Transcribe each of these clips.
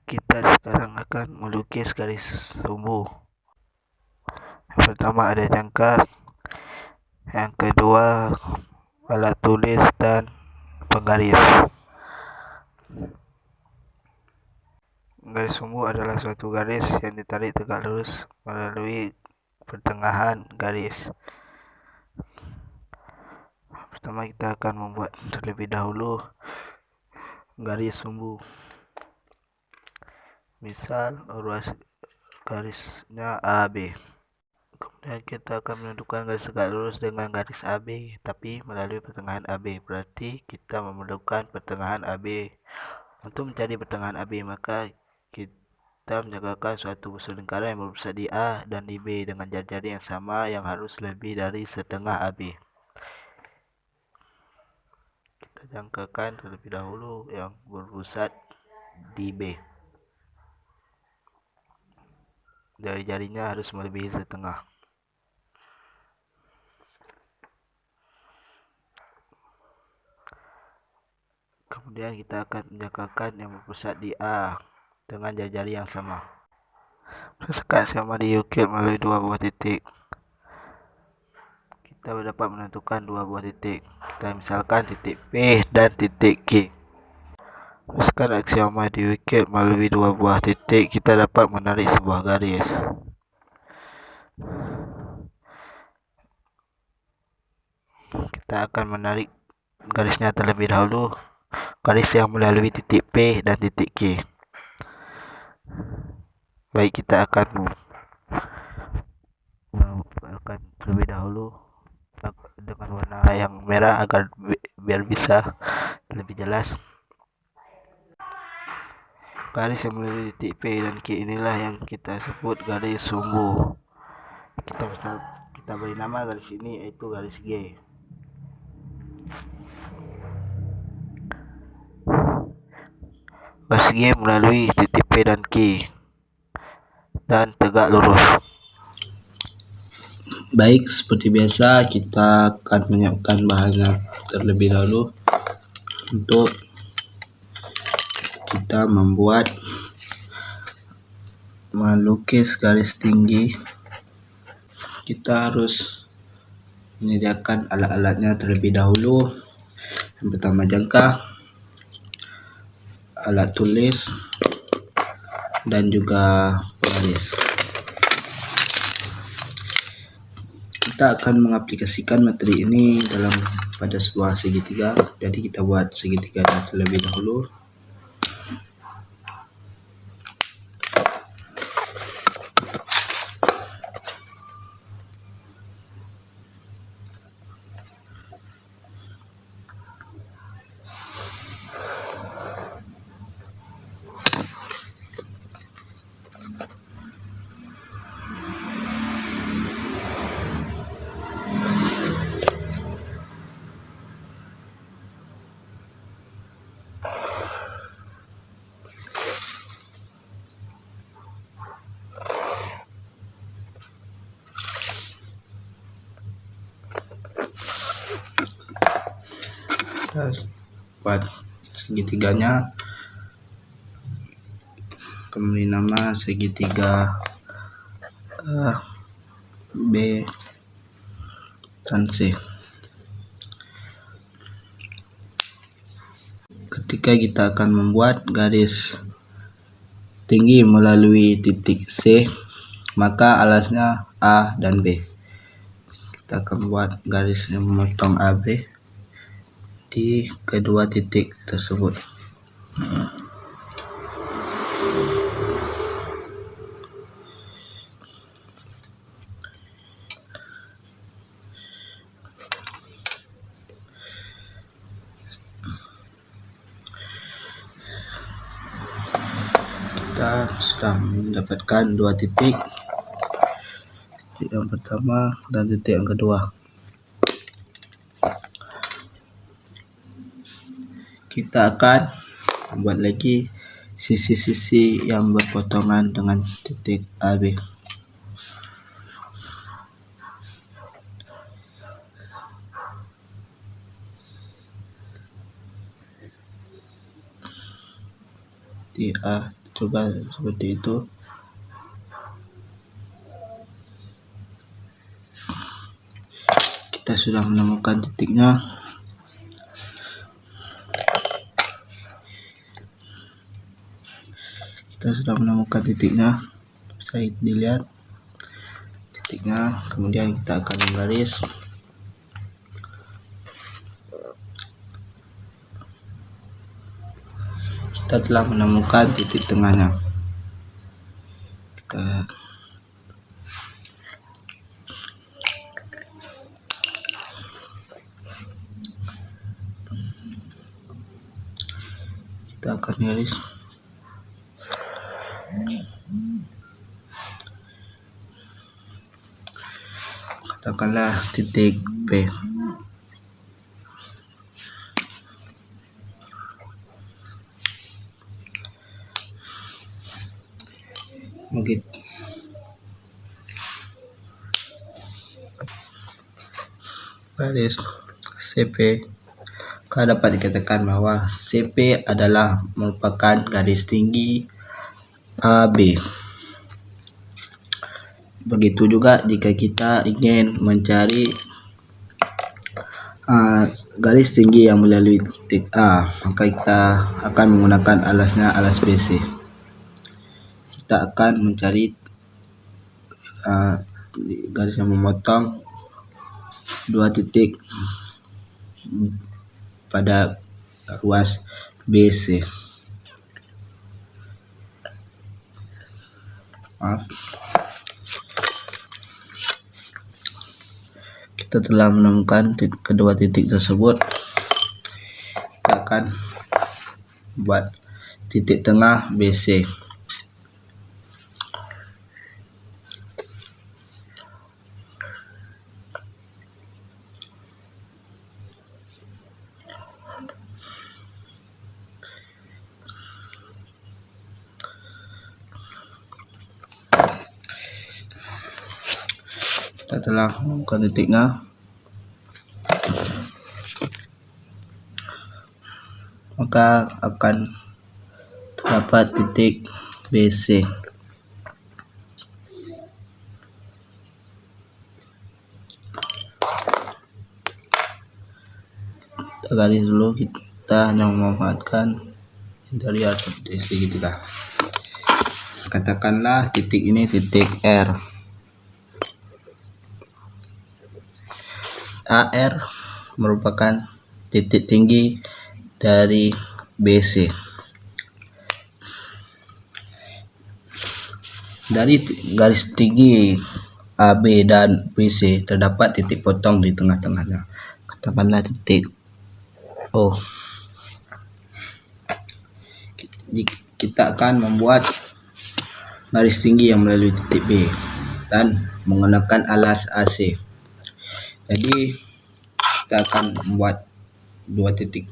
Kita sekarang akan melukis garis sumbu. Yang pertama ada jangka, yang kedua alat tulis dan penggaris. Garis sumbu adalah suatu garis yang ditarik tegak lurus melalui pertengahan garis. Pertama kita akan membuat terlebih dahulu garis sumbu. Misal ruas garisnya AB. Kemudian kita akan menentukan garis tegak lurus dengan garis AB, tapi melalui pertengahan AB. Berarti kita memerlukan pertengahan AB. Untuk mencari pertengahan AB, maka kita menjangkakan suatu busur lingkaran yang berpusat di A dan di B dengan jari-jari yang sama yang harus lebih dari setengah AB. Kita jangkakan terlebih dahulu yang berpusat di B. Jari-jarinya harus melebihi setengah. Kemudian kita akan menjangkakan yang berpusat di A dengan jari-jari yang sama. Sekat sama diukir melalui dua buah titik. Kita dapat menentukan dua buah titik. Kita misalkan titik P dan titik Q. Teruskan aksioma diukir melalui dua buah titik, kita dapat menarik sebuah garis. Kita akan menarik garisnya terlebih dahulu, garis yang melalui titik P dan titik Q. Baik, kita akan terlebih dahulu dengan warna yang merah agar biar bisa lebih jelas. Garis yang melalui titik P dan Q inilah yang kita sebut garis sumbu. Kita beri nama garis ini yaitu garis G. Garis G melalui titik P dan Q dan tegak lurus. Baik, seperti biasa kita akan menyiapkan bahannya terlebih dahulu untuk kita melukis garis tinggi. Kita harus menyediakan alat-alatnya terlebih dahulu. Yang pertama jangka, alat tulis, dan juga penggaris. Kita akan mengaplikasikan materi ini pada sebuah segitiga. Jadi kita buat segitiga terlebih dahulu. Kita buat segitiganya, memberi nama segitiga B dan C. Ketika kita akan membuat garis tinggi melalui titik C, maka alasnya A dan B. Kita akan buat garis yang memotong AB di kedua titik tersebut. Kita sudah mendapatkan dua titik yang pertama dan titik yang kedua. Kita akan membuat lagi sisi-sisi yang berpotongan dengan titik AB. Titik A, Coba seperti itu. Kita sudah menemukan titiknya. Bisa dilihat titiknya. Kemudian kita akan menggaris. Kita telah menemukan titik tengahnya. Kita akan garis. Katakanlah titik P. Begitu. Garis CP. Dapat dikatakan bahwa CP adalah merupakan garis tinggi AB. Begitu juga jika kita ingin mencari garis tinggi yang melalui titik A, maka kita akan menggunakan alasnya alas BC. Kita akan mencari garis yang memotong dua titik pada ruas BC. Kita telah menemukan kedua titik tersebut. Kita akan buat titik tengah BC. Kita telah menemukan titiknya. Maka akan terdapat titik BC. Kita garis dulu, kita hanya memanfaatkan interior seperti segitiga. Katakanlah titik ini titik R. AR merupakan titik tinggi dari BC. Dari garis tinggi AB dan BC terdapat titik potong di tengah-tengahnya. Katakanlah titik O. Kita akan membuat garis tinggi yang melalui titik B dan menggunakan alas AC. Jadi kita akan membuat dua titik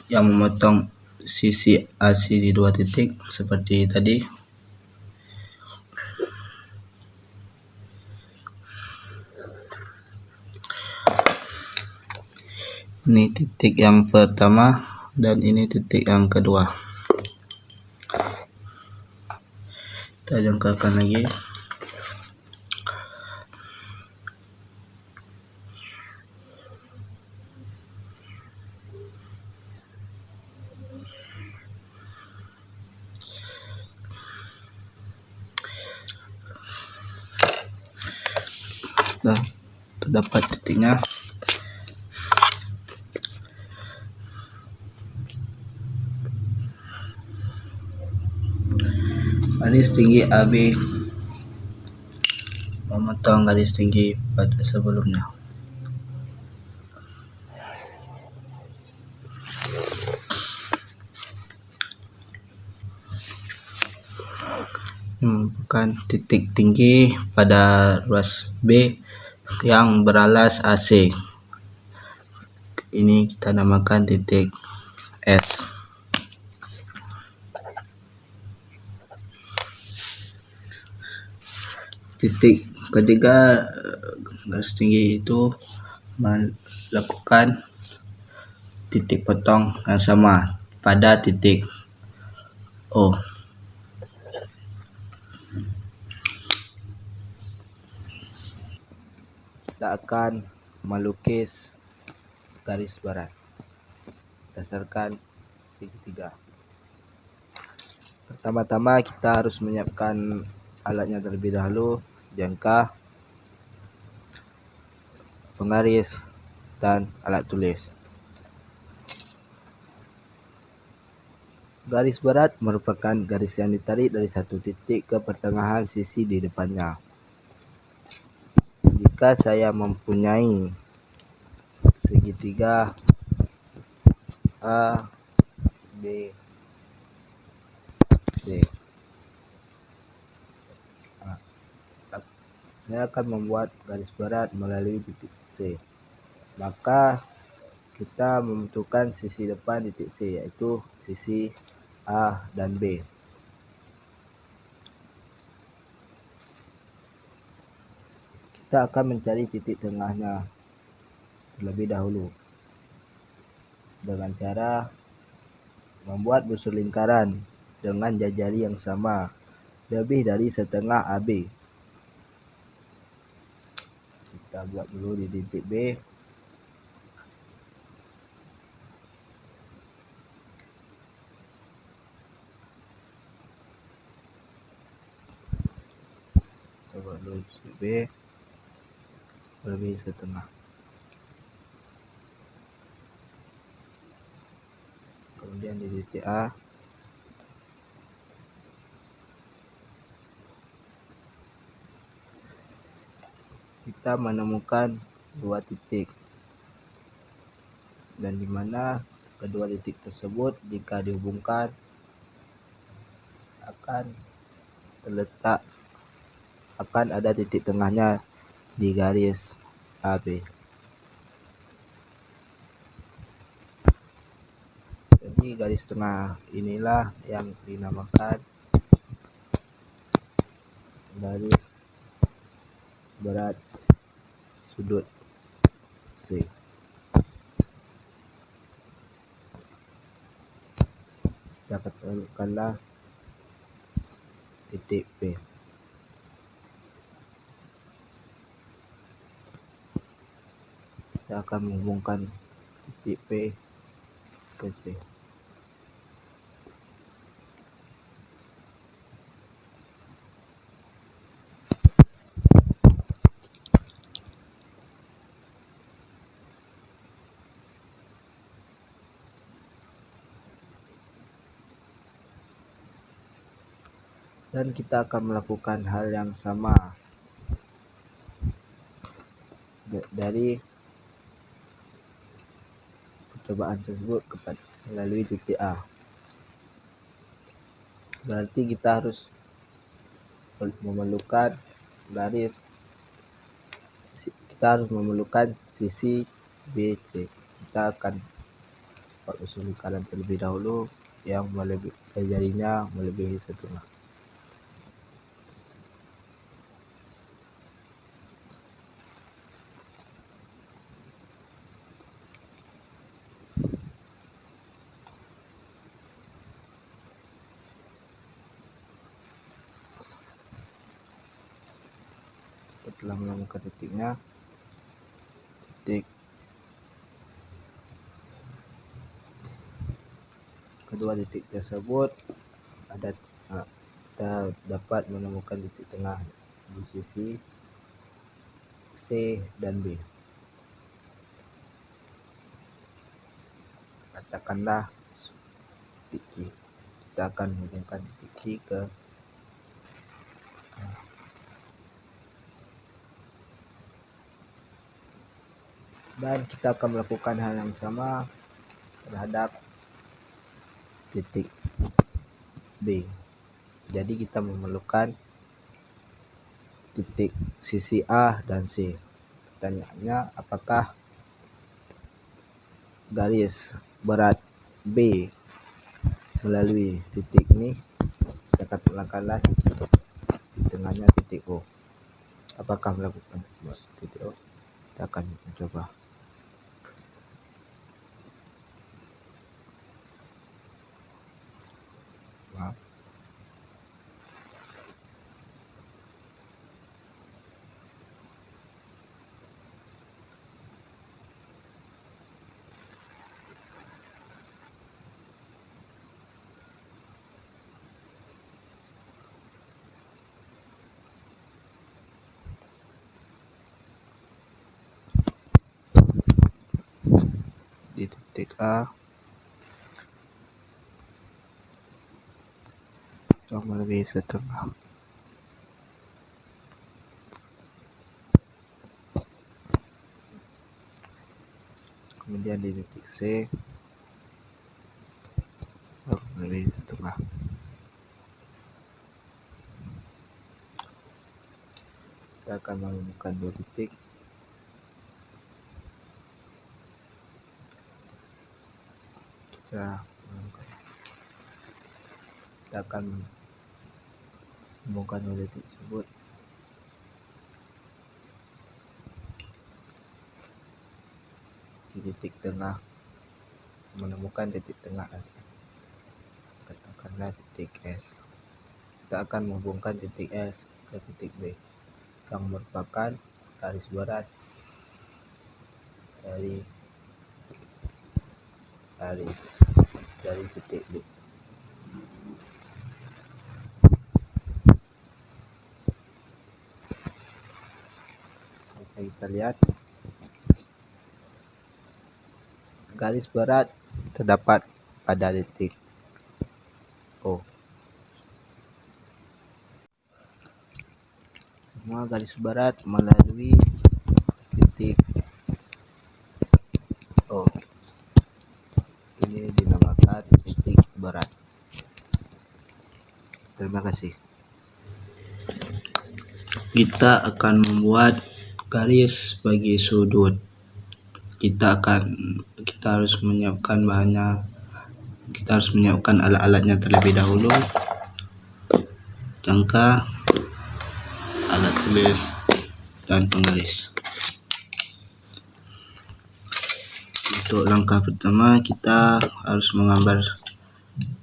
yang memotong sisi AC di dua titik seperti tadi. Ini titik yang pertama dan ini titik yang kedua. Kita jangkakan lagi. Nah, terdapat titiknya. Garis tinggi AB memotong garis tinggi pada sebelumnya. Merupakan titik tinggi pada ruas B yang beralas AC. Ini kita namakan titik S. Titik ketiga garis tinggi itu melakukan titik potong yang sama pada titik O. kita akan melukis garis barat berdasarkan segitiga. Pertama-tama kita harus menyiapkan alatnya terlebih dahulu, jangka, penggaris, dan alat tulis. Garis barat merupakan garis yang ditarik dari satu titik ke pertengahan sisi di depannya. Jika saya mempunyai segitiga A, B, C, saya akan membuat garis barat melalui titik C. Maka kita membutuhkan sisi depan titik C, yaitu sisi A dan B. Kita akan mencari titik tengahnya terlebih dahulu dengan cara membuat busur lingkaran dengan jari yang sama, lebih dari setengah AB. Kita buat dulu di titik B. Kita buat dulu di titik B, lebih setengah. Kemudian di titik A, kita menemukan dua titik, dan di mana kedua titik tersebut jika dihubungkan akan ada titik tengahnya di garis AB. Jadi garis tengah inilah yang dinamakan garis barat sudut C. Kita ketemukanlah titik P. Kita akan menghubungkan titik P ke C. Dan kita akan melakukan hal yang sama dari percobaan tersebut melalui titik A. Berarti kita harus memerlukan sisi BC. Kita akan buat busur lingkaran terlebih dahulu yang jarinya melebihi setengah. Setelah menemukan titiknya, kedua titik tersebut kita dapat menemukan titik tengah di sisi C dan B. Katakanlah titik Q. Kita akan menghubungkan titik Q ke A. Dan kita akan melakukan hal yang sama terhadap titik B. Jadi kita memerlukan titik sisi A dan C. Pertanyaannya, apakah garis barat B melalui titik ini? Kita katakanlah titik di tengahnya titik O. Apakah melakukan titik O? Kita akan mencoba. Maaf. di titik A sama lebih setengah. Kemudian di titik C lebih setengah. Kita akan menemukan dua titik. Kita akan menemukan dua titik tersebut. Di titik tengah, menemukan titik tengah S, katakanlah titik S. Kita akan menghubungkan titik S ke titik B yang merupakan garis barat dari titik B. Bisa kita lihat garis barat terdapat pada titik O. Semua garis barat melalui titik O. Ini dinamakan titik barat. Terima kasih. Kita akan membuat garis bagi sudut. Kita harus menyiapkan bahannya. Kita harus menyiapkan alat-alatnya terlebih dahulu. Jangka, alat tulis, dan penggaris. Untuk langkah pertama, kita harus menggambar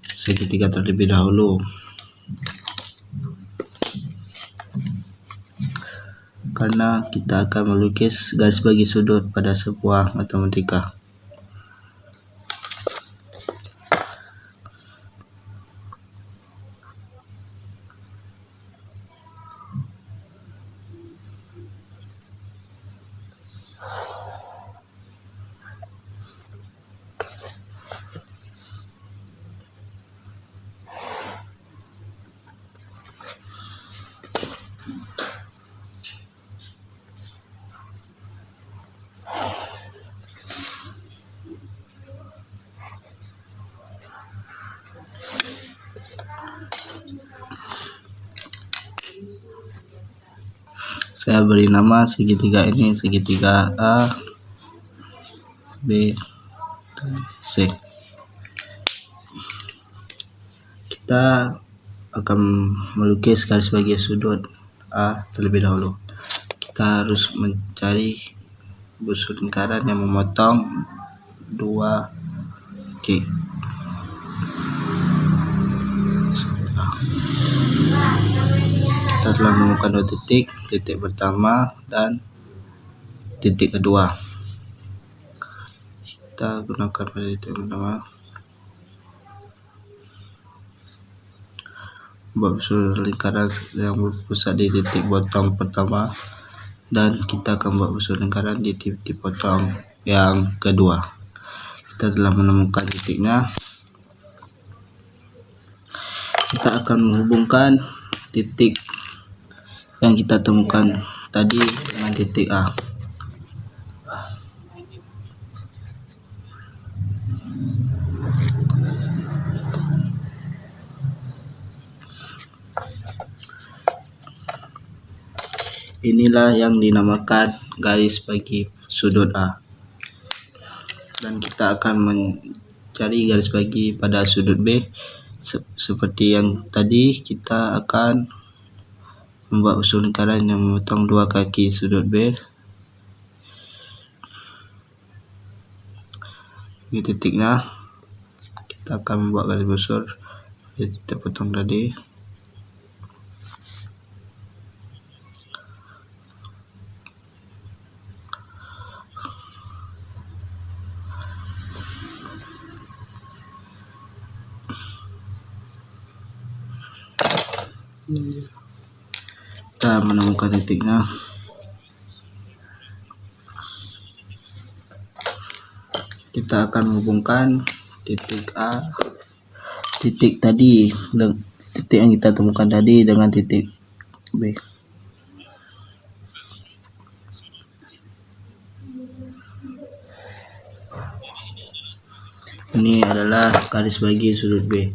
segitiga terlebih dahulu. Karena kita akan melukis garis bagi sudut pada sebuah matematika. Saya beri nama segitiga ini segitiga A, B, dan C. Kita akan melukis garis bagi sudut A terlebih dahulu. Kita harus mencari busur lingkaran yang memotong 2C. Kita telah menemukan dua titik pertama dan titik kedua. Kita gunakan pada titik pertama buat busur lingkaran yang berpusat di titik potong pertama, dan kita akan buat busur lingkaran di titik potong yang kedua. Kita telah menemukan titiknya. Kita akan menghubungkan titik yang kita temukan tadi dengan titik A. Inilah yang dinamakan garis bagi sudut A. Dan kita akan mencari garis bagi pada sudut B. Seperti yang tadi, kita akan membuat busur lingkaran yang memotong dua kaki sudut B di titiknya. Kita akan membuat garis busur di titik potong tadi. Kita menemukan titiknya. kita akan menghubungkan titik A, titik tadi, titik yang kita temukan tadi dengan titik B. Ini adalah garis bagi sudut B.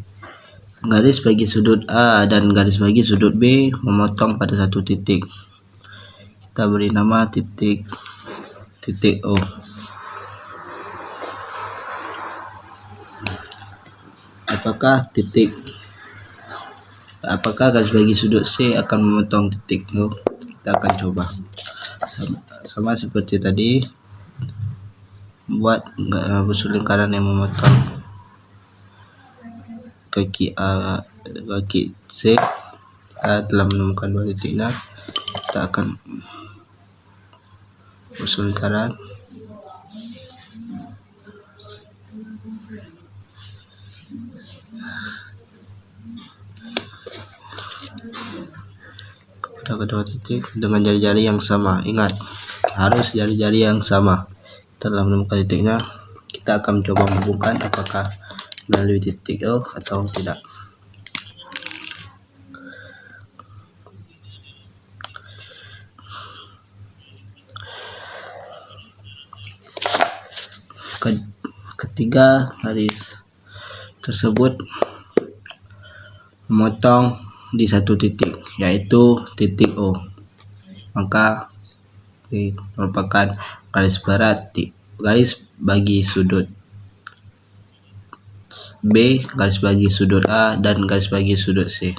Garis bagi sudut A dan garis bagi sudut B memotong pada satu titik. Kita beri nama titik O. Apakah garis bagi sudut C akan memotong titik O? Kita akan coba. Sama seperti tadi, buat busur lingkaran yang memotong kaki A, kaki C. Kita telah menemukan dua titiknya. Kita akan busur lingkaran. Kepada kedua titik dengan jari-jari yang sama. Ingat, harus jari-jari yang sama. Kita telah menemukan titiknya. Kita akan mencoba menghubungkan apakah melalui titik O atau tidak. Ketiga garis tersebut memotong di satu titik, yaitu titik O. Maka merupakan garis berat, garis bagi sudut B, garis bagi sudut A, dan garis bagi sudut C.